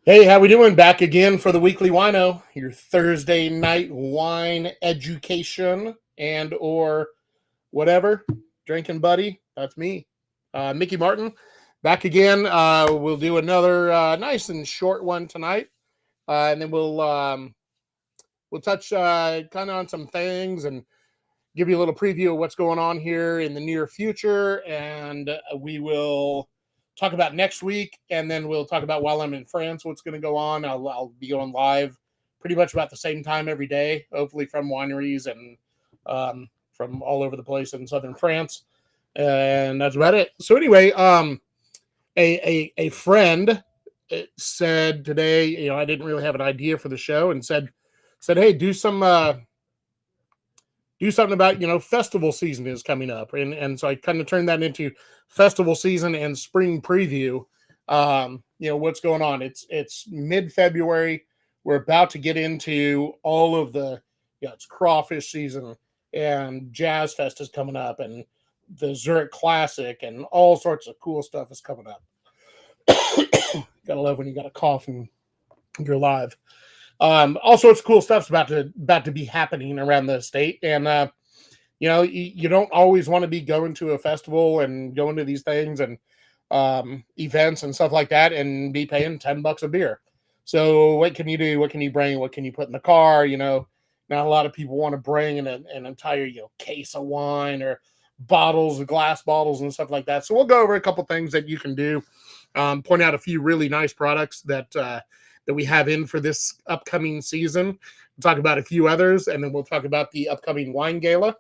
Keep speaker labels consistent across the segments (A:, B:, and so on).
A: Hey, how we doing? Back again for the Weekly Wineaux, your Thursday night wine education and or whatever. Drinking buddy, that's me. Mickey Martin, back again. We'll do another nice and short one tonight. And then we'll touch kind of on some things and give you a little preview of what's going on here in the near future. And we will talk about next week, and then we'll talk about while I'm in France, what's going to go on. I'll be going live pretty much about the same time every day, hopefully from wineries and from all over the place in southern France. And that's about it. So anyway, a friend said today, I didn't really have an idea for the show, and said, hey, do something about, festival season is coming up. And so I kind of turned that into festival season and spring preview. What's going on. It's mid-February. We're about to get into all of it's crawfish season, and Jazz Fest is coming up, and the Zurich Classic, and all sorts of cool stuff is coming up. Gotta love when you got a cough and you're live. All sorts of cool stuff's about to be happening around the state, and you don't always want to be going to a festival and going to these things and events and stuff like that and be paying $10 a beer. So what can you do? What can you bring? What can you put in the car? Not a lot of people want to bring an entire case of wine or glass bottles and stuff like that. So we'll go over a couple things that you can do. Point out a few really nice products that we have in for this upcoming season. We'll talk about a few others, and then we'll talk about the upcoming wine gala.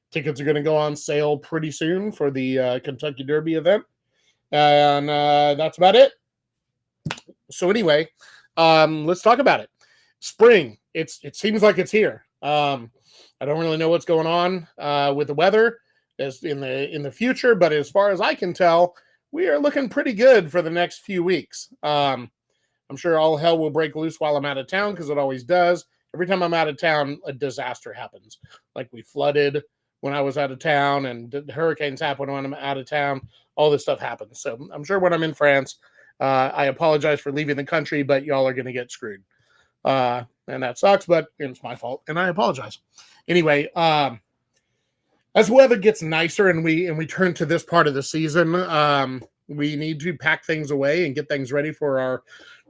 A: Tickets are going to go on sale pretty soon for the Kentucky Derby event. And that's about it. So anyway, let's talk about it. Spring. It seems like it's here. I don't really know what's going on with the weather as in the future, but as far as I can tell, we are looking pretty good for the next few weeks. I'm sure all hell will break loose while I'm out of town, because it always does. Every time I'm out of town, a disaster happens. Like we flooded when I was out of town, and hurricanes happen when I'm out of town. All this stuff happens. So I'm sure when I'm in France, I apologize for leaving the country, but y'all are going to get screwed. And that sucks, but it's my fault, and I apologize. Anyway, as the weather gets nicer and we turn to this part of the season, we need to pack things away and get things ready for our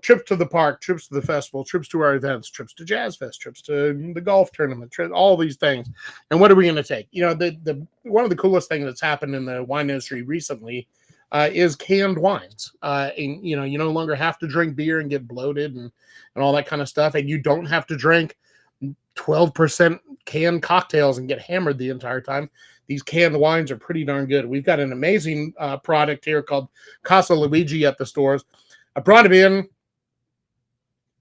A: trips to the park, trips to the festival, trips to our events, trips to Jazz Fest, trips to the golf tournament, all these things. And what are we going to take? The one of the coolest things that's happened in the wine industry recently is canned wines. And you no longer have to drink beer and get bloated and all that kind of stuff. And you don't have to drink 12% canned cocktails and get hammered the entire time. These canned wines are pretty darn good. We've got an amazing product here called Casa Luigi at the stores. I brought him in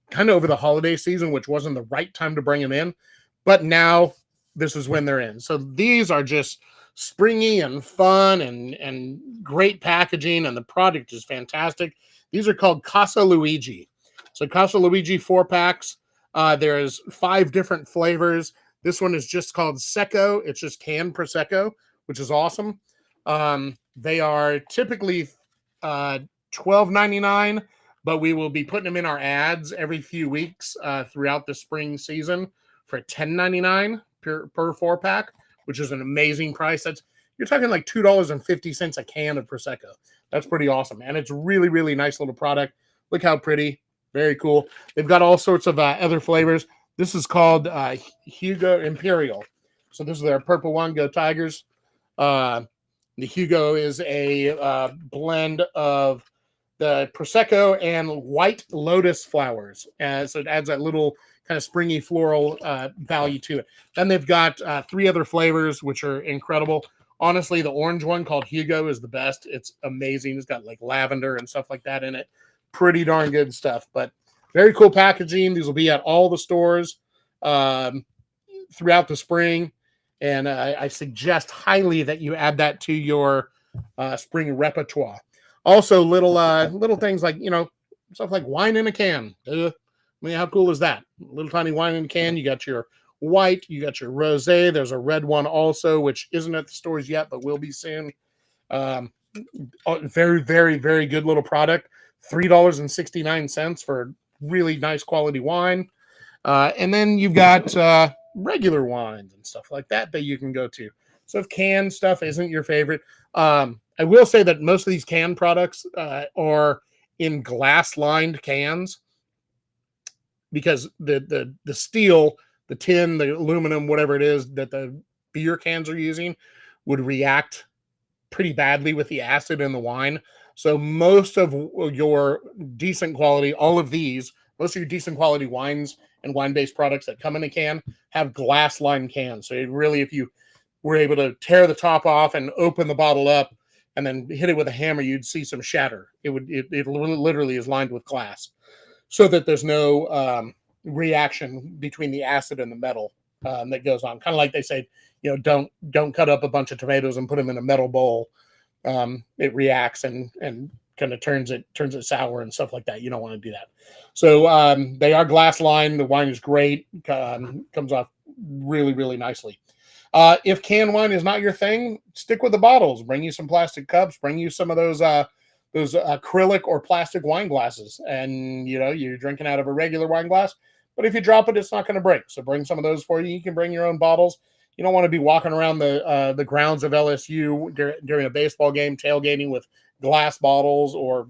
A: kind of over the holiday season, which wasn't the right time to bring them in, but now this is when they're in. So these are just springy and fun and great packaging, and the product is fantastic. These are called Casa Luigi. So Casa Luigi 4-packs. There's 5 different flavors. This one is just called Secco. It's just canned Prosecco, which is awesome. They are typically $12.99, but we will be putting them in our ads every few weeks throughout the spring season for $10.99 per 4-pack, which is an amazing price. You're talking like $2.50 a can of Prosecco. That's pretty awesome, and it's really, really nice little product. Look how pretty. Very cool. They've got all sorts of other flavors. This is called Hugo Imperial. So this is their purple one. Go Tigers. The Hugo is a blend of the Prosecco and white lotus flowers. So it adds that little kind of springy floral value to it. Then they've got 3 other flavors, which are incredible. Honestly, the orange one called Hugo is the best. It's amazing. It's got like lavender and stuff like that in it. Pretty darn good stuff, but very cool packaging. These will be at all the stores throughout the spring, and I suggest highly that you add that to your spring repertoire. Also, little things like stuff like wine in a can. I mean, how cool is that? Little tiny wine in a can. You got your white, you got your rosé. There's a red one also, which isn't at the stores yet, but will be soon. Very, very, very good little product. $3.69 for really nice quality wine. And then you've got regular wines and stuff like that you can go to. So if canned stuff isn't your favorite, I will say that most of these canned products are in glass-lined cans, because the steel, the tin, the aluminum, whatever it is that the beer cans are using would react pretty badly with the acid in the wine. So most of your decent quality, most of your decent quality wines and wine-based products that come in a can have glass-lined cans. So if you were able to tear the top off and open the bottle up and then hit it with a hammer, you'd see some shatter. It literally is lined with glass, so that there's no reaction between the acid and the metal that goes on. Kind of like they say, don't cut up a bunch of tomatoes and put them in a metal bowl. It reacts and kind of turns it sour and stuff like that. You don't want to do that. So they are glass lined. The wine is great. Comes off really, really nicely. If canned wine is not your thing, stick with the bottles. Bring you some plastic cups. Bring you some of those acrylic or plastic wine glasses, and you're drinking out of a regular wine glass, but if you drop it, it's not going to break. So bring some of those for you. You can bring your own bottles. You don't want to be walking around the grounds of LSU during a baseball game tailgating with glass bottles, or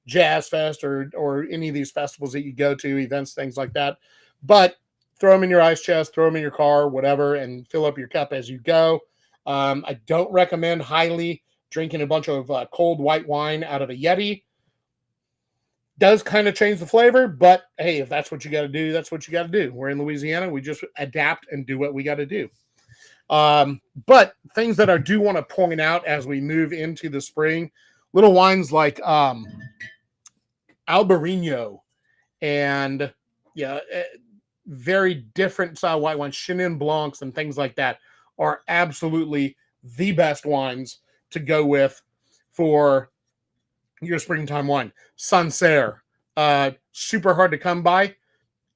A: Jazz Fest, or any of these festivals that you go to, events, things like that. But throw them in your ice chest, throw them in your car, whatever, and fill up your cup as you go. I don't recommend highly drinking a bunch of cold white wine out of a Yeti. Does kind of change the flavor, but hey, if that's what you got to do, that's what you got to do. We're in Louisiana. We just adapt and do what we got to do. But things that I do want to point out as we move into the spring, little wines like Albarino and very different style white wines, Chenin Blancs and things like that are absolutely the best wines to go with for your springtime wine. Sancerre, super hard to come by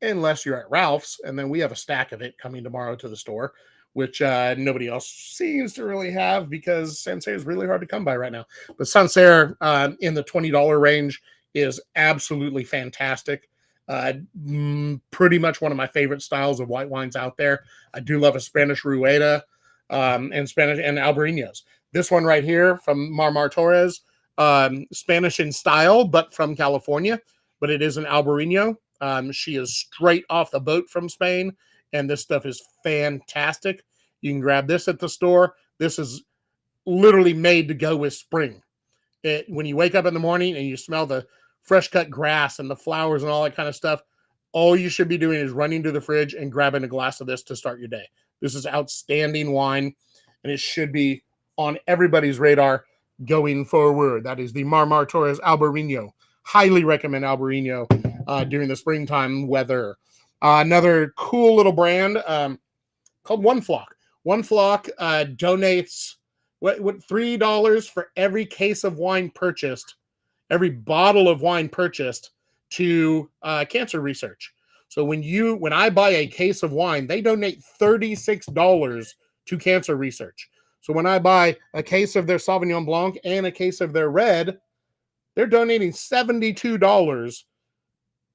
A: unless you're at Ralph's, and then we have a stack of it coming tomorrow to the store, which nobody else seems to really have, because Sancerre is really hard to come by right now. But Sancerre in the $20 range is absolutely fantastic. Pretty much one of my favorite styles of white wines out there. I do love a Spanish Rueda and Albariños. This one right here from Mar Torres, Spanish in style, but from California. But it is an Albarino. She is straight off the boat from Spain, and this stuff is fantastic. You can grab this at the store. This is literally made to go with spring. When you wake up in the morning and you smell the fresh cut grass and the flowers and all that kind of stuff, all you should be doing is running to the fridge and grabbing a glass of this to start your day. This is outstanding wine, and it should be on everybody's radar going forward. That is the Mar Torres Albarino. Highly recommend Albarino during the springtime weather. Another cool little brand called One Flock. One Flock donates what $3 for every case of wine purchased, every bottle of wine purchased, to cancer research. So when I buy a case of wine, they donate $36 to cancer research. So when I buy a case of their Sauvignon Blanc and a case of their red, they're donating $72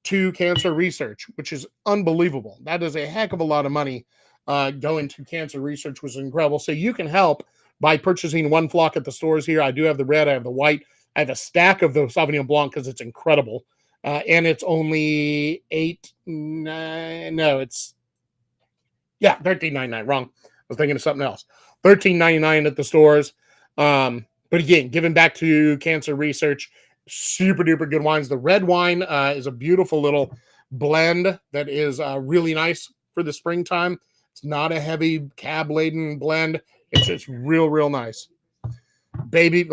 A: to cancer research, which is unbelievable. That is a heck of a lot of money going to cancer research, which is incredible. So you can help by purchasing One Flock at the stores here. I do have the red, I have the white, I have a stack of the Sauvignon Blanc because it's incredible. And it's only $13.99. Wrong. I was thinking of something else. $13.99 at the stores. But again, giving back to cancer research, super duper good wines. The red wine is a beautiful little blend that is really nice for the springtime. It's not a heavy cab laden blend. It's just real nice. Baby,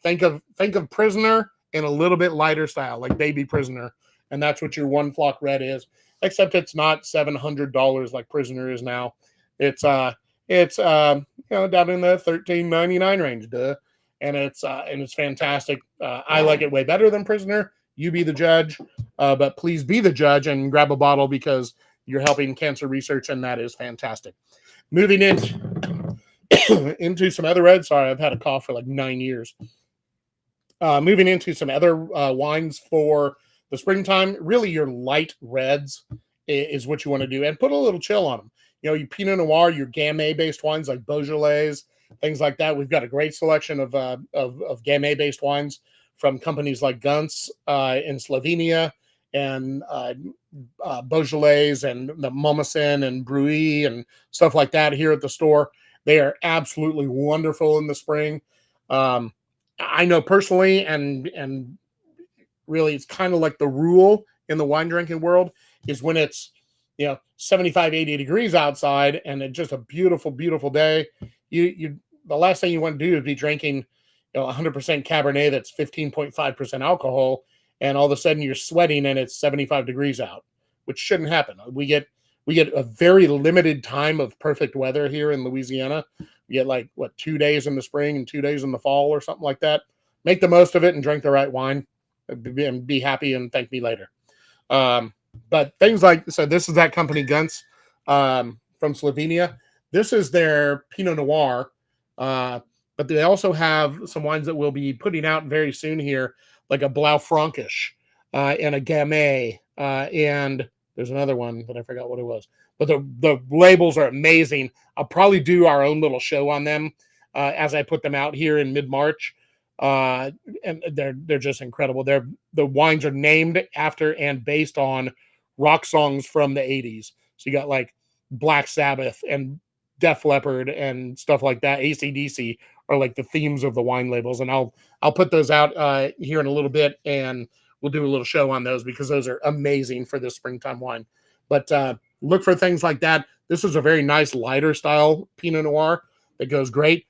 A: think of Prisoner in a little bit lighter style, like Baby Prisoner, and that's what your One Flock red is. Except it's not $700 like Prisoner is now. It's down in the $13.99 range, and it's fantastic. I like it way better than Prisoner. You be the judge, but please be the judge and grab a bottle, because you're helping cancer research, and that is fantastic. Moving into some other reds. Sorry, I've had a cough for like 9 years. Moving into some other wines for the springtime, really your light reds is what you want to do, and put a little chill on them. You know, your Pinot Noir, your Gamay based wines like Beaujolais, things like that. We've got a great selection of Gamay based wines from companies like Gunts in Slovenia, and Beaujolais and the Mommsen and Bruy and stuff like that here at the store. They are absolutely wonderful in the spring. Um, I know personally, and really, it's kind of like the rule in the wine drinking world is when it's 75, 80 degrees outside and it's just a beautiful, beautiful day. You the last thing you want to do is be drinking 100% Cabernet that's 15.5% alcohol, and all of a sudden you're sweating and it's 75 degrees out, which shouldn't happen. We get a very limited time of perfect weather here in Louisiana. We get like 2 days in the spring and 2 days in the fall or something like that. Make the most of it and drink the right wine and be happy and thank me later. But things like, so this is that company Gunts from Slovenia. This is their Pinot Noir, but they also have some wines that we'll be putting out very soon here, like a Blaufränkisch and a Gamay, and there's another one that I forgot what it was. But the labels are amazing. I'll probably do our own little show on them as I put them out here in mid-March. And they're just incredible. The wines are named after and based on rock songs from the 80s. So you got like Black Sabbath and Def Leppard and stuff like that. AC/DC are like the themes of the wine labels, and I'll put those out here in a little bit, and we'll do a little show on those because those are amazing for this springtime wine. But look for things like that. This is a very nice lighter style Pinot Noir that goes great.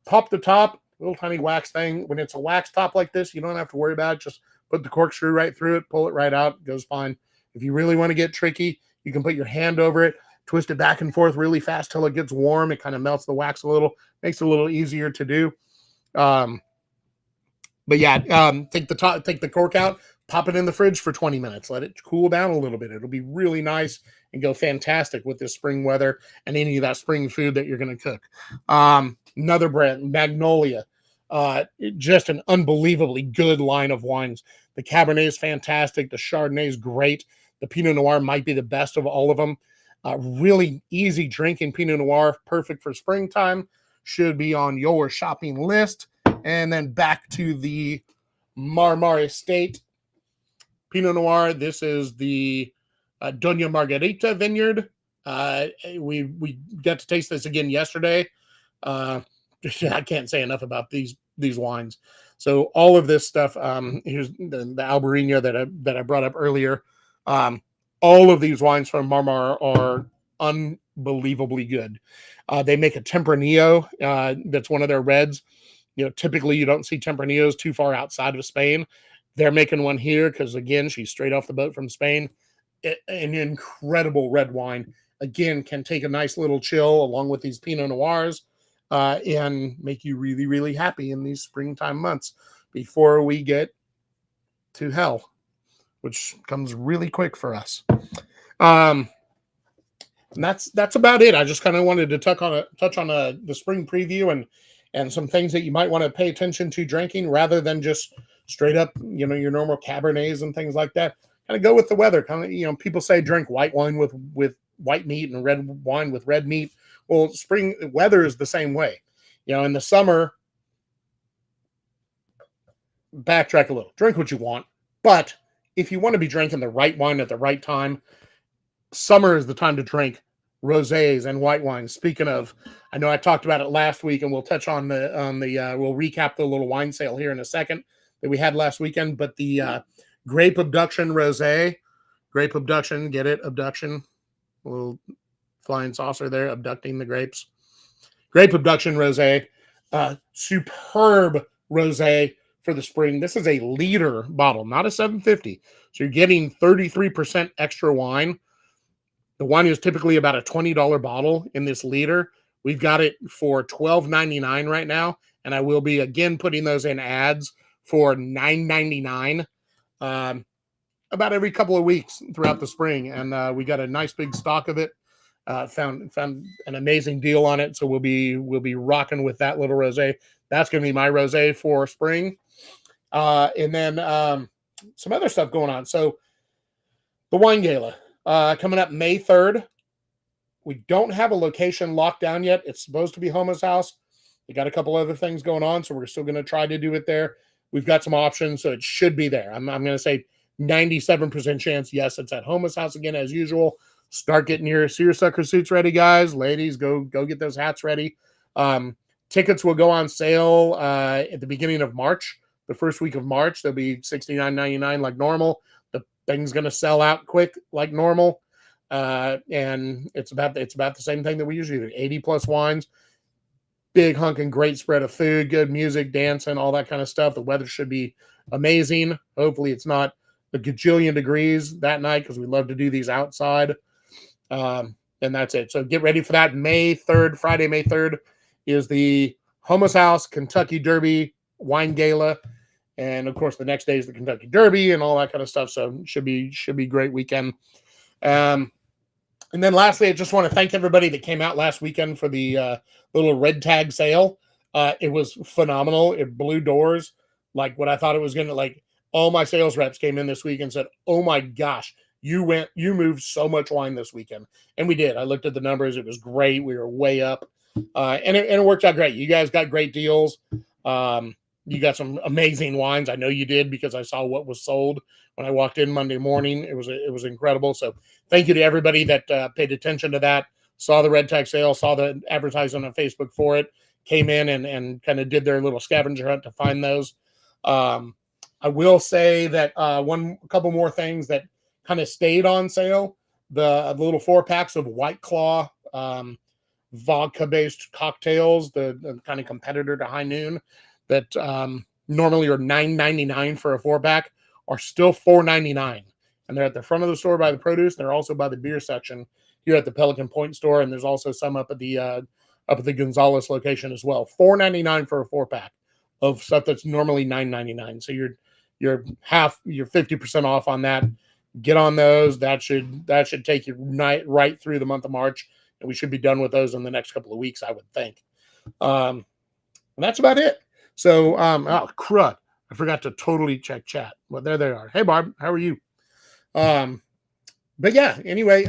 A: Pop the top, little tiny wax thing. When it's a wax top like this, you don't have to worry about it. Just put the corkscrew right through it, pull it right out, it goes fine. If you really want to get tricky, you can put your hand over it, twist it back and forth really fast till it gets warm. It kind of melts the wax a little, makes it a little easier to do. But yeah, take the cork out, pop it in the fridge for 20 minutes, let it cool down a little bit. It'll be really nice and go fantastic with this spring weather and any of that spring food that you're going to cook. Another brand, Magnolia, just an unbelievably good line of wines. The Cabernet is fantastic. The Chardonnay is great. The Pinot Noir might be the best of all of them. Really easy drinking Pinot Noir, perfect for springtime. Should be on your shopping list. And then back to the Marmar Estate Pinot Noir. This is the Doña Margarita Vineyard. We got to taste this again yesterday. I can't say enough about these wines. So all of this stuff, here's the Albarino that I brought up earlier. All of these wines from Marmar are unbelievably good. They make a Tempranillo that's one of their reds. Typically you don't see Tempranillos too far outside of Spain. They're making one here because, again, she's straight off the boat from Spain. An incredible red wine. Again, can take a nice little chill along with these Pinot Noirs and make you really, really happy in these springtime months before we get to hell, which comes really quick for us. And that's about it. I just kind of wanted to touch on the spring preview and some things that you might want to pay attention to drinking rather than just straight up, your normal Cabernets and things like that. Kind of go with the weather. Kind of, people say drink white wine with white meat and red wine with red meat. Well, spring weather is the same way. In the summer, backtrack a little. Drink what you want. But if you want to be drinking the right wine at the right time, summer is the time to drink rosés and white wines. Speaking of, I know I talked about it last week, and we'll touch on we'll recap the little wine sale here in a second that we had last weekend. But the Grape Abduction Rosé, Grape Abduction, get it? Abduction, a little flying saucer there, abducting the grapes. Grape Abduction Rosé, superb rosé for the spring. This is a liter bottle, not a 750. So you're getting 33% extra wine. The wine is typically about a $20 bottle in this liter. We've got it for $12.99 right now, and I will be again putting those in ads for $9.99 about every couple of weeks throughout the spring. And we got a nice big stock of it. Found an amazing deal on it, so we'll be rocking with that little rosé. That's going to be my rosé for spring. And then some other stuff going on. So the wine gala coming up May 3rd. We don't have a location locked down yet. It's supposed to be Homa's house. We got a couple other things going on, so we're still going to try to do it there. We've got some options, so it should be there. I'm going to say 97% chance, yes, it's at Homa's house again as usual. Start getting your seersucker suits ready, guys. Ladies, go get those hats ready. Tickets will go on sale at the beginning of March. The first week of March, they'll be $69.99 like normal. The thing's going to sell out quick like normal. And it's about the same thing that we usually do. 80 plus wines, big hunking, great spread of food, good music, dancing, all that kind of stuff. The weather should be amazing. Hopefully it's not a gajillion degrees that night because we love to do these outside. And that's it. So get ready for that. May 3rd, Friday, May 3rd is the Homa's House Kentucky Derby Wine Gala. And of course, the next day is the Kentucky Derby and all that kind of stuff. So it should be a great weekend. And then lastly, I just want to thank everybody that came out last weekend for the little red tag sale. It was phenomenal. It blew doors like what I thought it was going to. Like, all my sales reps came in this week and said, "Oh my gosh, you moved so much wine this weekend." And we did. I looked at the numbers. It was great. We were way up. And it worked out great. You guys got great deals. You got some amazing wines. I know you did because I saw what was sold when I walked in Monday morning. It was incredible. So thank you to everybody that paid attention to that, saw the red tag sale, saw the advertisement on Facebook for it, came in and kind of did their little scavenger hunt to find those. I will say that a couple more things that kind of stayed on sale. The little 4-packs of White Claw vodka-based cocktails, the kind of competitor to High Noon, that normally are $9.99 for a 4-pack, are still $4.99. And they're at the front of the store by the produce. They're also by the beer section here at the Pelican Point store. And there's also some up at the Gonzales location as well. $4.99 for a 4-pack of stuff that's normally $9.99. So you're 50% off on that. Get on those. That should take you right through the month of March. And we should be done with those in the next couple of weeks, I would think. And that's about it. So, oh, crud. I forgot to totally check chat. Well, there they are. Hey, Barb, how are you? But yeah, anyway,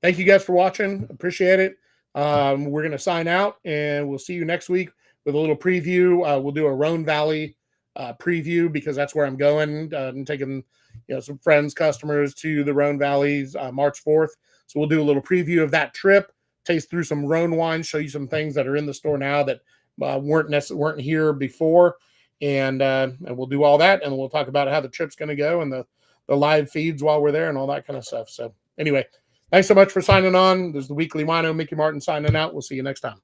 A: thank you guys for watching. Appreciate it. We're going to sign out, and we'll see you next week with a little preview. We'll do a Rhone Valley preview because that's where I'm going. I'm taking some friends, customers to the Rhone Valleys March 4th. So we'll do a little preview of that trip, taste through some Rhone wines, show you some things that are in the store now that weren't here before, and we'll do all that, and we'll talk about how the trip's going to go and the live feeds while we're there and all that kind of stuff. So anyway, thanks so much for signing on. This is the Weekly Wineaux. Mickey Martin signing out. We'll see you next time.